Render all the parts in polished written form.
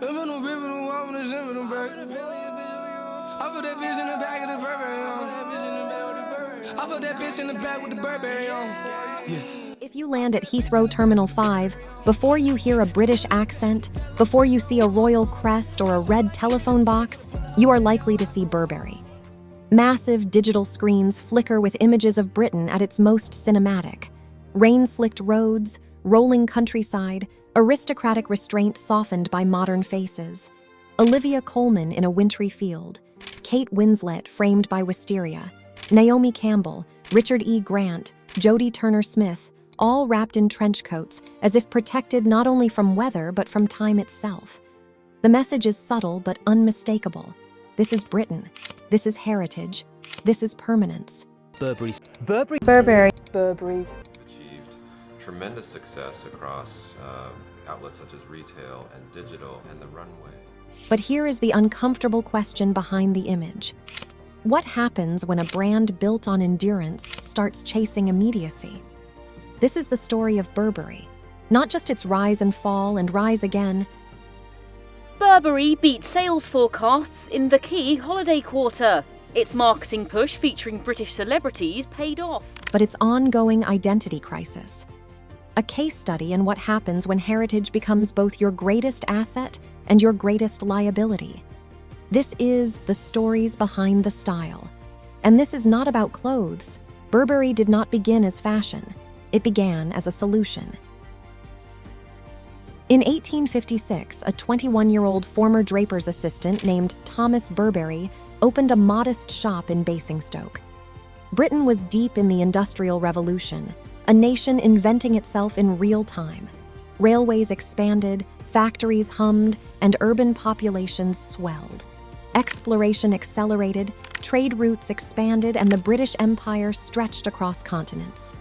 I put that bitch in the back of the Burberry on. I put that bitch in the back with the Burberry on. Yeah. If you land at Heathrow Terminal 5, before you hear a British accent, before you see a royal crest or a red telephone box, you are likely to see Burberry. Massive digital screens flicker with images of Britain at its most cinematic. Rain-slicked roads, rolling countryside, aristocratic restraint softened by modern faces. Olivia Colman in a wintry field. Kate Winslet framed by wisteria. Naomi Campbell, Richard E. Grant, Jodie Turner-Smith, all wrapped in trench coats, as if protected not only from weather but from time itself. The message is subtle but unmistakable. This is Britain. This is heritage. This is permanence. Burberry. Achieved tremendous success across outlets such as retail and digital and the runway. But here is the uncomfortable question behind the image. What happens when a brand built on endurance starts chasing immediacy? This is the story of Burberry, not just its rise and fall and rise again. Burberry beat sales forecasts in the key holiday quarter. Its marketing push featuring British celebrities paid off. But its ongoing identity crisis. A case study in what happens when heritage becomes both your greatest asset and your greatest liability. This is the stories behind the style. And this is not about clothes. Burberry did not begin as fashion. It began as a solution. In 1856, a 21-year-old former draper's assistant named Thomas Burberry opened a modest shop in Basingstoke. Britain was deep in the Industrial Revolution, a nation inventing itself in real time. Railways expanded, factories hummed, and urban populations swelled. Exploration accelerated, trade routes expanded, and the British Empire stretched across continents.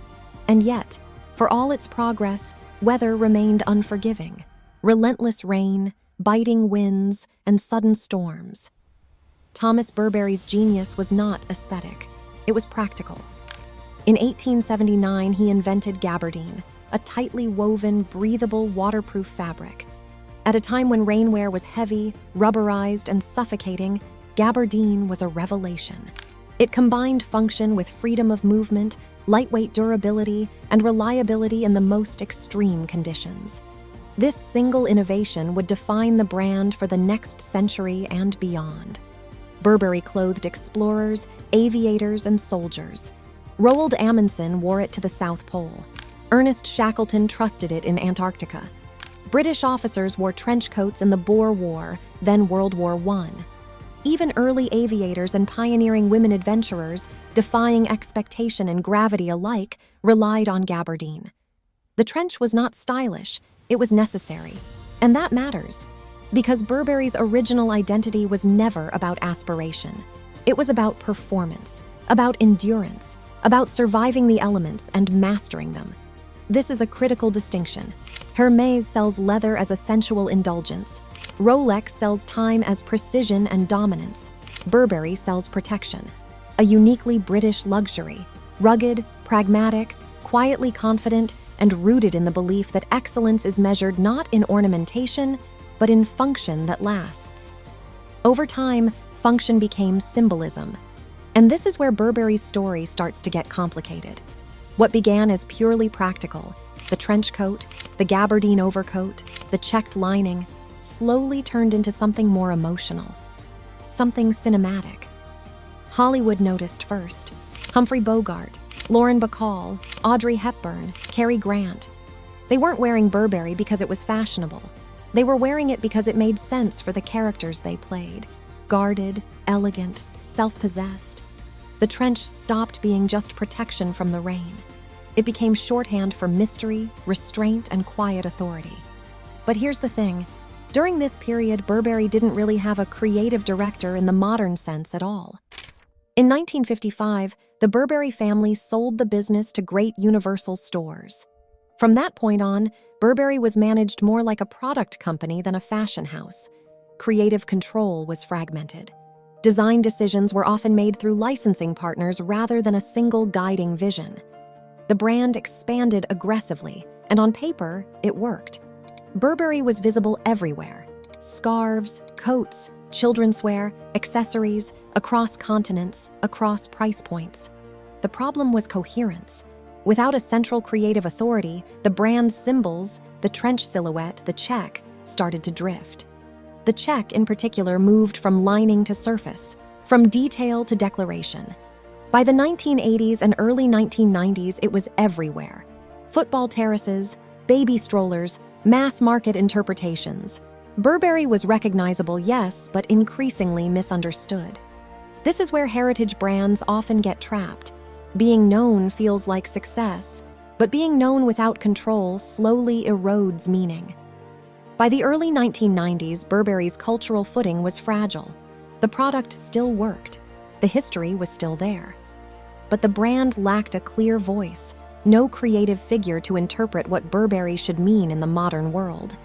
And yet, for all its progress, weather remained unforgiving. Relentless rain, biting winds, and sudden storms. Thomas Burberry's genius was not aesthetic. It was practical. In 1879, he invented gabardine, a tightly woven, breathable, waterproof fabric. At a time when rainwear was heavy, rubberized, and suffocating, gabardine was a revelation. It combined function with freedom of movement, lightweight durability, and reliability in the most extreme conditions. This single innovation would define the brand for the next century and beyond. Burberry clothed explorers, aviators, and soldiers. Roald Amundsen wore it to the South Pole. Ernest Shackleton trusted it in Antarctica. British officers wore trench coats in the Boer War, then World War I. Even early aviators and pioneering women adventurers, defying expectation and gravity alike, relied on gabardine. The trench was not stylish, it was necessary. And that matters, because Burberry's original identity was never about aspiration. It was about performance, about endurance, about surviving the elements and mastering them. This is a critical distinction. Hermès sells leather as a sensual indulgence. Rolex sells time as precision and dominance. Burberry sells protection, a uniquely British luxury, rugged, pragmatic, quietly confident, and rooted in the belief that excellence is measured not in ornamentation, but in function that lasts. Over time, function became symbolism. And this is where Burberry's story starts to get complicated. What began as purely practical, the trench coat, the gabardine overcoat, the checked lining, slowly turned into something more emotional, something cinematic. Hollywood noticed first. Humphrey Bogart, Lauren Bacall, Audrey Hepburn, Cary Grant. They weren't wearing Burberry because it was fashionable. They were wearing it because it made sense for the characters they played. Guarded, elegant, self-possessed. The trench stopped being just protection from the rain. It became shorthand for mystery, restraint, and quiet authority. But here's the thing. During this period, Burberry didn't really have a creative director in the modern sense at all. In 1955, the Burberry family sold the business to great Universal stores. From that point on, Burberry was managed more like a product company than a fashion house. Creative control was fragmented. Design decisions were often made through licensing partners rather than a single guiding vision. The brand expanded aggressively, and on paper, it worked. Burberry was visible everywhere. scarves, coats, children's wear, accessories, across continents, across price points. The problem was coherence. Without a central creative authority, the brand's symbols, the trench silhouette, the check, started to drift. The check, in particular, moved from lining to surface, from detail to declaration. By the 1980s and early 1990s, it was everywhere. Football terraces, baby strollers, mass-market interpretations. Burberry was recognizable, yes, but increasingly misunderstood. This is where heritage brands often get trapped. Being known feels like success, but being known without control slowly erodes meaning. By the early 1990s, Burberry's cultural footing was fragile. The product still worked. The history was still there. But the brand lacked a clear voice, no creative figure to interpret what Burberry should mean in the modern world.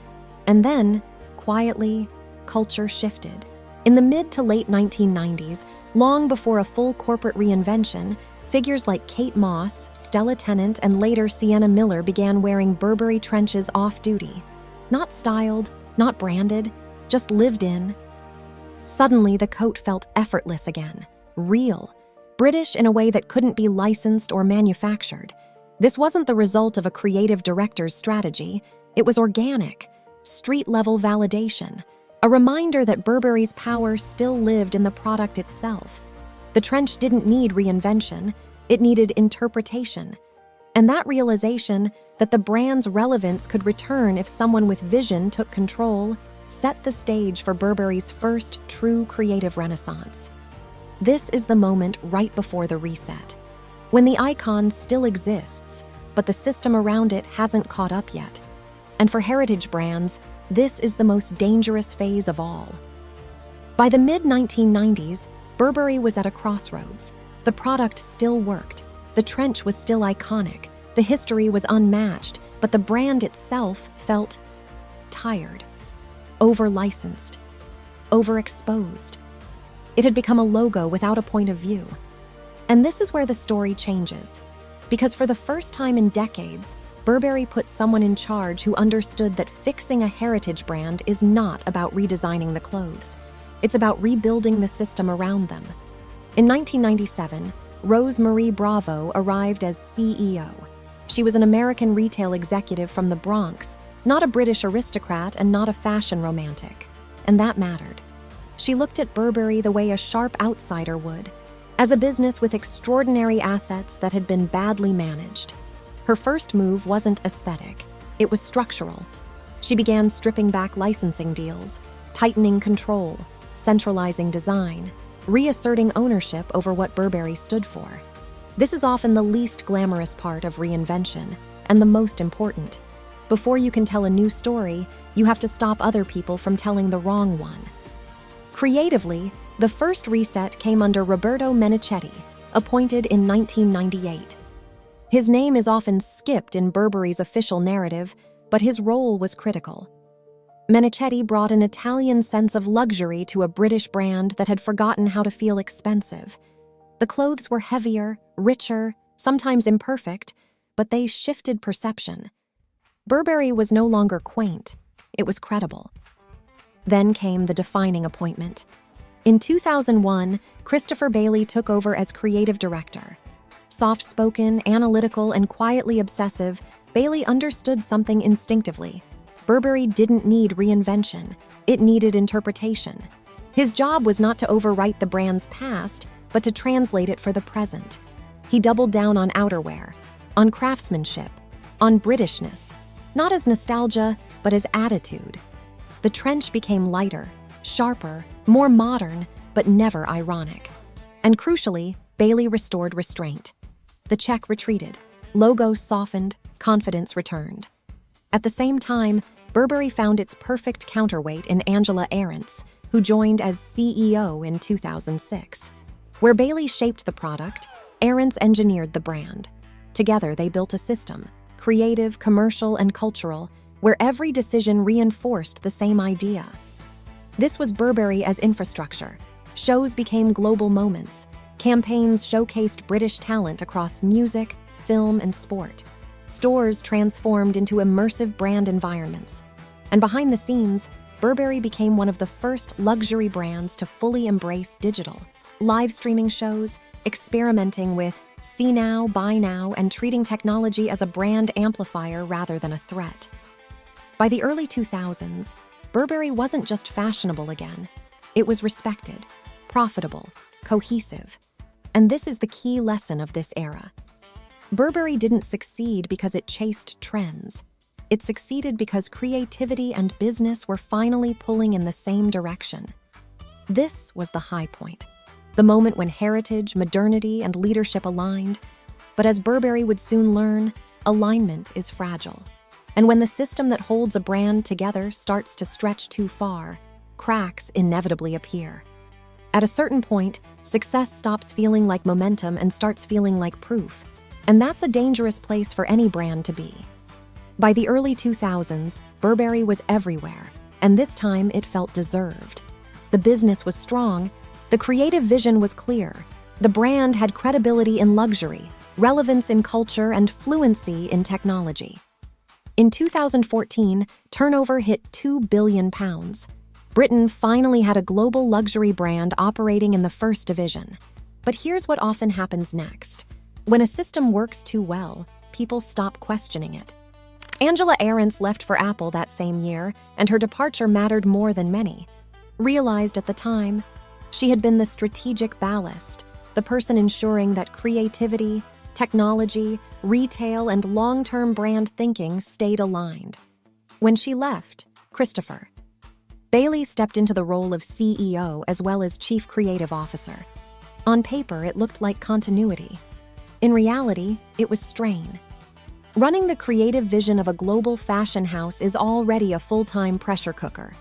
And then, quietly, culture shifted. In the mid to late 1990s, long before a full corporate reinvention, figures like Kate Moss, Stella Tennant, and later Sienna Miller began wearing Burberry trenches off-duty. Not styled, not branded, just lived in. Suddenly, the coat felt effortless again, real, British in a way that couldn't be licensed or manufactured. This wasn't the result of a creative director's strategy. It was organic, street-level validation, a reminder that Burberry's power still lived in the product itself. The trench didn't need reinvention, it needed interpretation. And that realization that the brand's relevance could return if someone with vision took control set the stage for Burberry's first true creative renaissance. This is the moment right before the reset, when the icon still exists, but the system around it hasn't caught up yet. And for heritage brands, this is the most dangerous phase of all. By the mid-1990s, Burberry was at a crossroads. The product still worked. The trench was still iconic. The history was unmatched, but the brand itself felt tired, over-licensed, overexposed. It had become a logo without a point of view. And this is where the story changes. Because for the first time in decades, Burberry put someone in charge who understood that fixing a heritage brand is not about redesigning the clothes. It's about rebuilding the system around them. In 1997, Rose Marie Bravo arrived as CEO. She was an American retail executive from the Bronx, not a British aristocrat and not a fashion romantic. And that mattered. She looked at Burberry the way a sharp outsider would, as a business with extraordinary assets that had been badly managed. Her first move wasn't aesthetic, it was structural. She began stripping back licensing deals, tightening control, centralizing design, reasserting ownership over what Burberry stood for. This is often the least glamorous part of reinvention, and the most important. Before you can tell a new story, you have to stop other people from telling the wrong one. Creatively, the first reset came under Roberto Menichetti, appointed in 1998. His name is often skipped in Burberry's official narrative, but his role was critical. Menichetti brought an Italian sense of luxury to a British brand that had forgotten how to feel expensive. The clothes were heavier, richer, sometimes imperfect, but they shifted perception. Burberry was no longer quaint, it was credible. Then came the defining appointment. In 2001, Christopher Bailey took over as creative director. Soft-spoken, analytical, and quietly obsessive, Bailey understood something instinctively. Burberry didn't need reinvention, it needed interpretation. His job was not to overwrite the brand's past, but to translate it for the present. He doubled down on outerwear, on craftsmanship, on Britishness, not as nostalgia, but as attitude. The trench became lighter, sharper, more modern, but never ironic. And crucially, Bailey restored restraint. The check retreated, logos softened, confidence returned. At the same time, Burberry found its perfect counterweight in Angela Ahrendts, who joined as CEO in 2006. Where Bailey shaped the product, Ahrendts engineered the brand. Together, they built a system, creative, commercial, and cultural, where every decision reinforced the same idea. This was Burberry as infrastructure. Shows became global moments. Campaigns showcased British talent across music, film, and sport. Stores transformed into immersive brand environments. And behind the scenes, Burberry became one of the first luxury brands to fully embrace digital. Live streaming shows, experimenting with see now, buy now, and treating technology as a brand amplifier rather than a threat. By the early 2000s, Burberry wasn't just fashionable again. It was respected, profitable, cohesive. And this is the key lesson of this era. Burberry didn't succeed because it chased trends. It succeeded because creativity and business were finally pulling in the same direction. This was the high point, the moment when heritage, modernity, and leadership aligned. But as Burberry would soon learn, alignment is fragile. And when the system that holds a brand together starts to stretch too far, cracks inevitably appear. At a certain point, success stops feeling like momentum and starts feeling like proof. And that's a dangerous place for any brand to be. By the early 2000s, Burberry was everywhere, and this time it felt deserved. The business was strong, the creative vision was clear, the brand had credibility in luxury, relevance in culture, and fluency in technology. In 2014, turnover hit £2 billion. Britain finally had a global luxury brand operating in the first division. But here's what often happens next. When a system works too well, people stop questioning it. Angela Ahrendts left for Apple that same year, and her departure mattered more than many. Realized at the time, she had been the strategic ballast, the person ensuring that creativity, technology, retail, and long-term brand thinking stayed aligned. When she left, Christopher Bailey stepped into the role of CEO as well as Chief Creative Officer. On paper, it looked like continuity. In reality, it was strain. Running the creative vision of a global fashion house is already a full-time pressure cooker.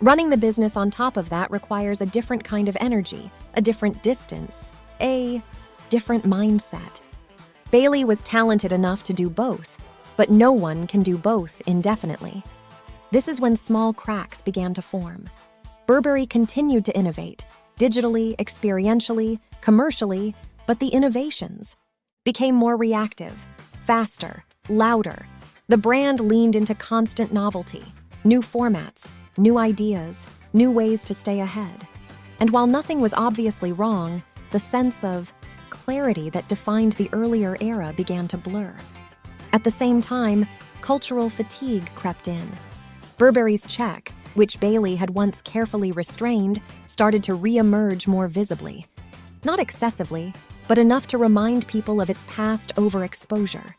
Running the business on top of that requires a different kind of energy, a different distance, a different mindset. Bailey was talented enough to do both, but no one can do both indefinitely. This is when small cracks began to form. Burberry continued to innovate, digitally, experientially, commercially, but the innovations became more reactive, faster, louder. The brand leaned into constant novelty, new formats, new ideas, new ways to stay ahead. And while nothing was obviously wrong, the sense of clarity that defined the earlier era began to blur. At the same time, cultural fatigue crept in. Burberry's check, which Bailey had once carefully restrained, started to re-emerge more visibly. Not excessively, but enough to remind people of its past overexposure.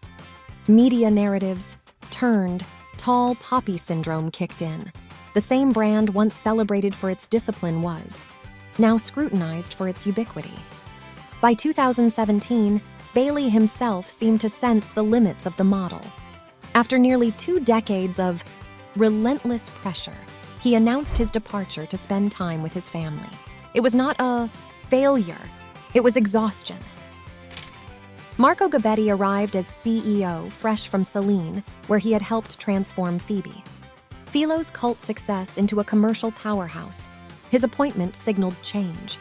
Media narratives turned, tall poppy syndrome kicked in. The same brand once celebrated for its discipline was now scrutinized for its ubiquity. By 2017, Bailey himself seemed to sense the limits of the model. After nearly 2 decades of relentless pressure, he announced his departure to spend time with his family. It was not a failure, it was exhaustion. Marco Gabbetti arrived as CEO, fresh from Celine, where he had helped transform Phoebe. Philo's cult success into a commercial powerhouse. His appointment signaled change.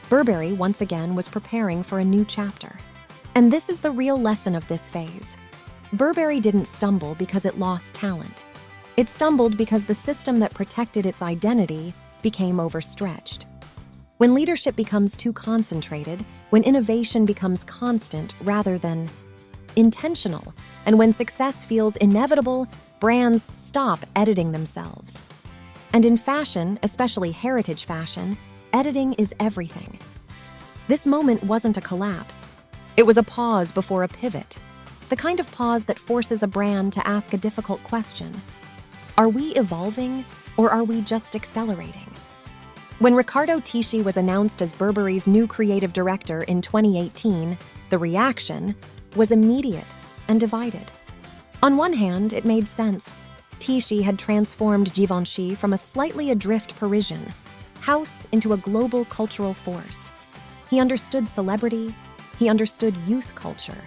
Burberry, once again, was preparing for a new chapter. And this is the real lesson of this phase. Burberry didn't stumble because it lost talent. It stumbled because the system that protected its identity became overstretched. When leadership becomes too concentrated, when innovation becomes constant rather than intentional, and when success feels inevitable, brands stop editing themselves. And in fashion, especially heritage fashion, editing is everything. This moment wasn't a collapse. It was a pause before a pivot. The kind of pause that forces a brand to ask a difficult question. Are we evolving, or are we just accelerating? When Riccardo Tisci was announced as Burberry's new creative director in 2018, the reaction was immediate and divided. On one hand, it made sense. Tisci had transformed Givenchy from a slightly adrift Parisian house into a global cultural force. He understood celebrity, he understood youth culture,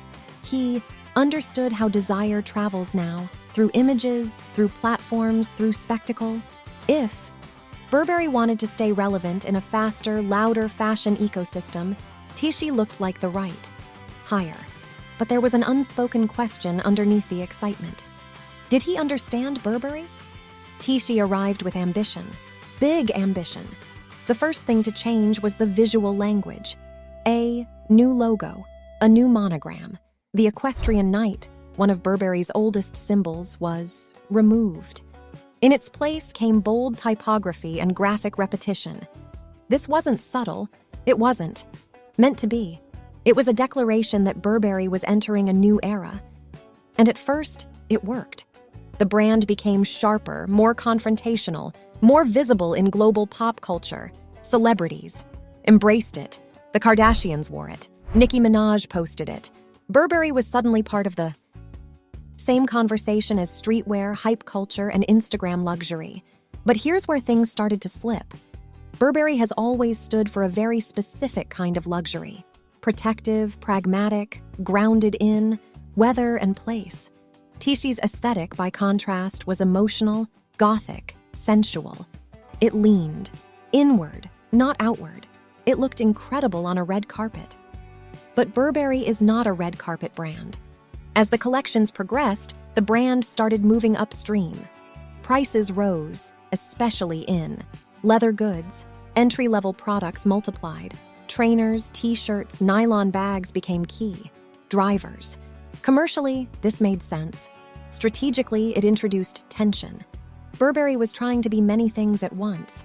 he understood how desire travels now, through images, through platforms, through spectacle. If Burberry wanted to stay relevant in a faster, louder fashion ecosystem, Tisci looked like the right hire. But there was an unspoken question underneath the excitement. Did he understand Burberry? Tisci arrived with ambition. Big ambition. The first thing to change was the visual language. A new logo, a new monogram. The equestrian knight, one of Burberry's oldest symbols, was removed. In its place came bold typography and graphic repetition. This wasn't subtle. It wasn't meant to be. It was a declaration that Burberry was entering a new era. And at first, it worked. The brand became sharper, more confrontational, more visible in global pop culture. Celebrities embraced it. The Kardashians wore it. Nicki Minaj posted it. Burberry was suddenly part of the same conversation as streetwear, hype culture, and Instagram luxury. But here's where things started to slip. Burberry has always stood for a very specific kind of luxury. Protective, pragmatic, grounded in weather and place. Tisci's aesthetic, by contrast, was emotional, gothic, sensual. It leaned inward, not outward. It looked incredible on a red carpet. But Burberry is not a red carpet brand. As the collections progressed, the brand started moving upstream. Prices rose, especially in leather goods. Entry-level products multiplied. Trainers, t-shirts, nylon bags became key. Drivers. Commercially, this made sense. Strategically, it introduced tension. Burberry was trying to be many things at once.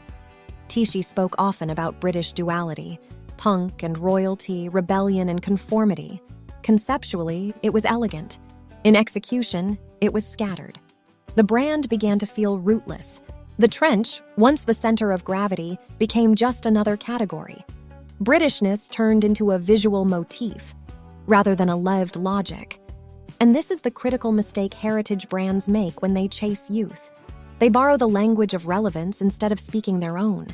Tisci spoke often about British duality, punk and royalty, rebellion and conformity. Conceptually, it was elegant. In execution, it was scattered. The brand began to feel rootless. The trench, once the center of gravity, became just another category. Britishness turned into a visual motif, rather than a lived logic. And this is the critical mistake heritage brands make when they chase youth. They borrow the language of relevance instead of speaking their own.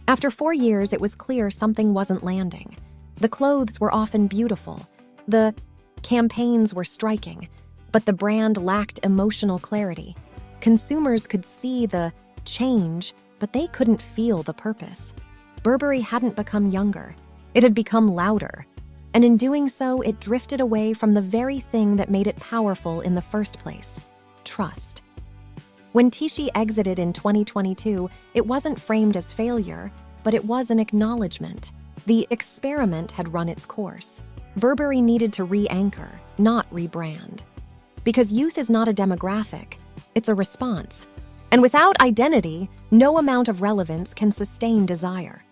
After 4 years, it was clear something wasn't landing. The clothes were often beautiful. The campaigns were striking, but the brand lacked emotional clarity. Consumers could see the change, but they couldn't feel the purpose. Burberry hadn't become younger. It had become louder. And in doing so, it drifted away from the very thing that made it powerful in the first place: trust. When Tisci exited in 2022, it wasn't framed as failure, but it was an acknowledgement. The experiment had run its course. Burberry needed to re-anchor, not rebrand. Because youth is not a demographic, it's a response. And without identity, no amount of relevance can sustain desire.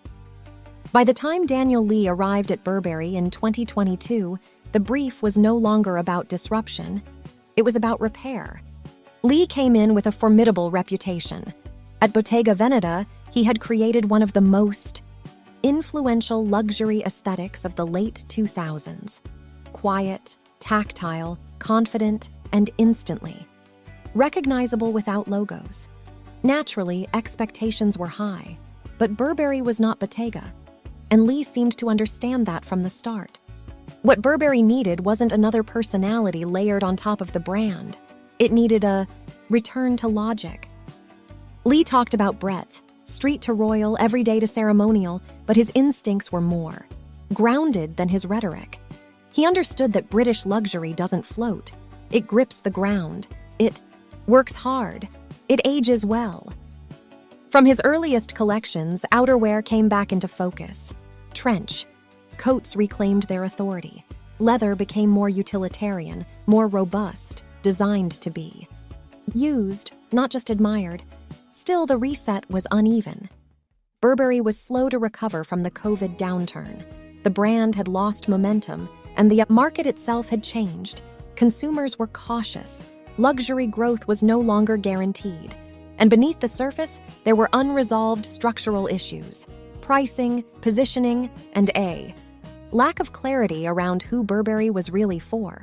By the time Daniel Lee arrived at Burberry in 2022, the brief was no longer about disruption. It was about repair. Lee came in with a formidable reputation. At Bottega Veneta, he had created one of the most influential luxury aesthetics of the late 2000s. Quiet, tactile, confident, and instantly recognizable without logos. Naturally, expectations were high, but Burberry was not Bottega, and Lee seemed to understand that from the start. What Burberry needed wasn't another personality layered on top of the brand. It needed a return to logic. Lee talked about breadth, street to royal, everyday to ceremonial, but his instincts were more grounded than his rhetoric. He understood that British luxury doesn't float. It grips the ground. It works hard. It ages well. From his earliest collections, outerwear came back into focus. Trench. Coats reclaimed their authority. Leather became more utilitarian, more robust, designed to be used, not just admired. Still, the reset was uneven. Burberry was slow to recover from the COVID downturn. The brand had lost momentum, and the market itself had changed. Consumers were cautious. Luxury growth was no longer guaranteed. And beneath the surface, there were unresolved structural issues: pricing, positioning, and a lack of clarity around who Burberry was really for.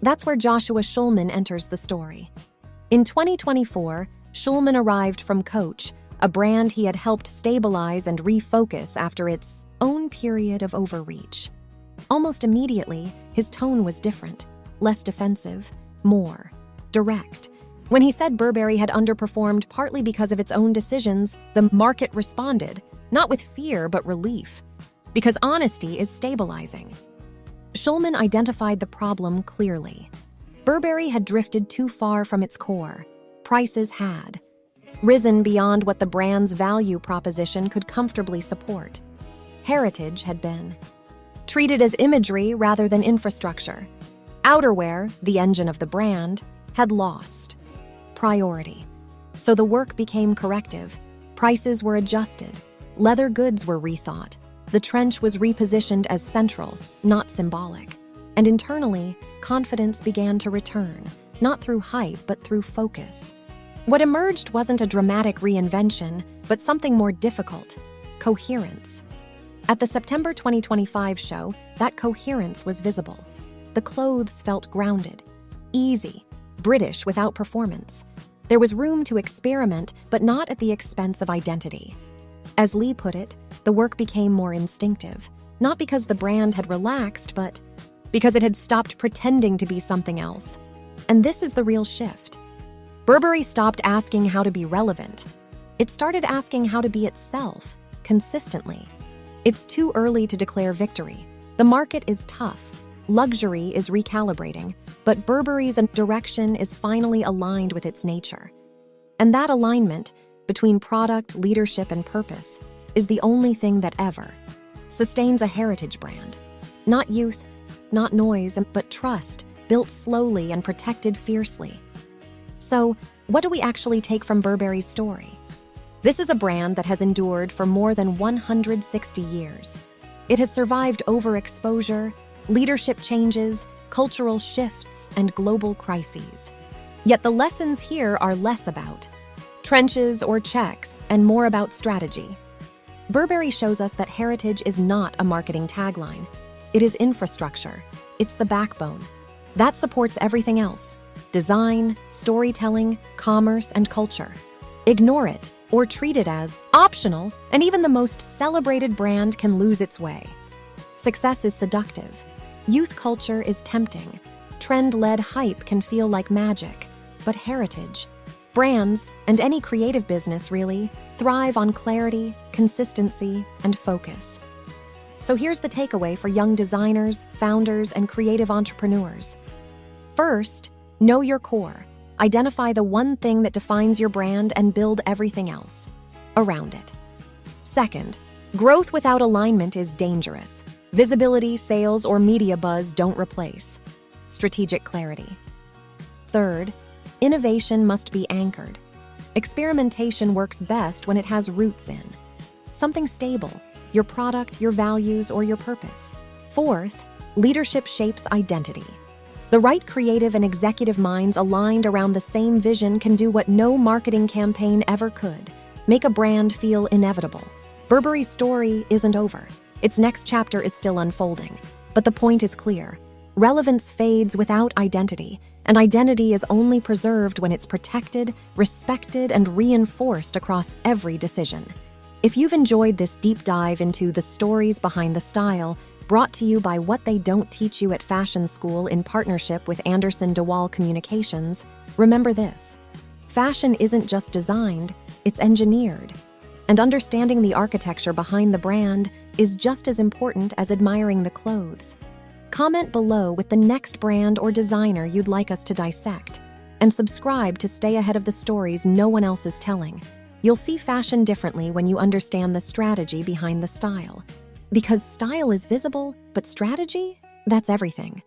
That's where Joshua Schulman enters the story. In 2024, Schulman arrived from Coach, a brand he had helped stabilize and refocus after its own period of overreach. Almost immediately, his tone was different, less defensive, more direct. When he said Burberry had underperformed partly because of its own decisions, the market responded, not with fear but relief, because honesty is stabilizing. Schulman identified the problem clearly. Burberry had drifted too far from its core. Prices had. risen beyond what the brand's value proposition could comfortably support. Heritage had been treated as imagery rather than infrastructure. Outerwear, the engine of the brand, had lost priority. So the work became corrective. Prices were adjusted. Leather goods were rethought. The trench was repositioned as central, not symbolic. And internally, confidence began to return, not through hype, but through focus. What emerged wasn't a dramatic reinvention, but something more difficult: coherence. At the September 2025 show, that coherence was visible. The clothes felt grounded, easy, British without performance. There was room to experiment, but not at the expense of identity. As Lee put it, the work became more instinctive, not because the brand had relaxed, but because it had stopped pretending to be something else. And this is the real shift. Burberry stopped asking how to be relevant. It started asking how to be itself, consistently. It's too early to declare victory. The market is tough. Luxury is recalibrating, but Burberry's direction is finally aligned with its nature. And that alignment between product, leadership, and purpose is the only thing that ever sustains a heritage brand. Not youth, not noise, but trust, built slowly and protected fiercely. So, what do we actually take from Burberry's story? This is a brand that has endured for more than 160 years. It has survived overexposure, leadership changes, cultural shifts, and global crises. Yet the lessons here are less about trenches or checks and more about strategy. Burberry shows us that heritage is not a marketing tagline. It is infrastructure. It's the backbone. That supports everything else: design, storytelling, commerce, and culture. Ignore it or treat it as optional, and even the most celebrated brand can lose its way. Success is seductive. Youth culture is tempting. Trend-led hype can feel like magic. But heritage, brands, and any creative business really, thrive on clarity, consistency, and focus. So here's the takeaway for young designers, founders, and creative entrepreneurs. First, know your core. Identify the one thing that defines your brand and build everything else around it. Second, growth without alignment is dangerous. Visibility, sales, or media buzz don't replace strategic clarity. Third, innovation must be anchored. Experimentation works best when it has roots in something stable: your product, your values, or your purpose. Fourth, leadership shapes identity. The right creative and executive minds aligned around the same vision can do what no marketing campaign ever could: make a brand feel inevitable. Burberry's story isn't over. Its next chapter is still unfolding. But the point is clear. Relevance fades without identity, and identity is only preserved when it's protected, respected, and reinforced across every decision. If you've enjoyed this deep dive into the stories behind the style, brought to you by What They Don't Teach You at Fashion School in partnership with Anderson DeWall Communications, remember this: fashion isn't just designed, it's engineered. And understanding the architecture behind the brand is just as important as admiring the clothes. Comment below with the next brand or designer you'd like us to dissect, and subscribe to stay ahead of the stories no one else is telling. You'll see fashion differently when you understand the strategy behind the style. Because style is visible, but strategy? That's everything.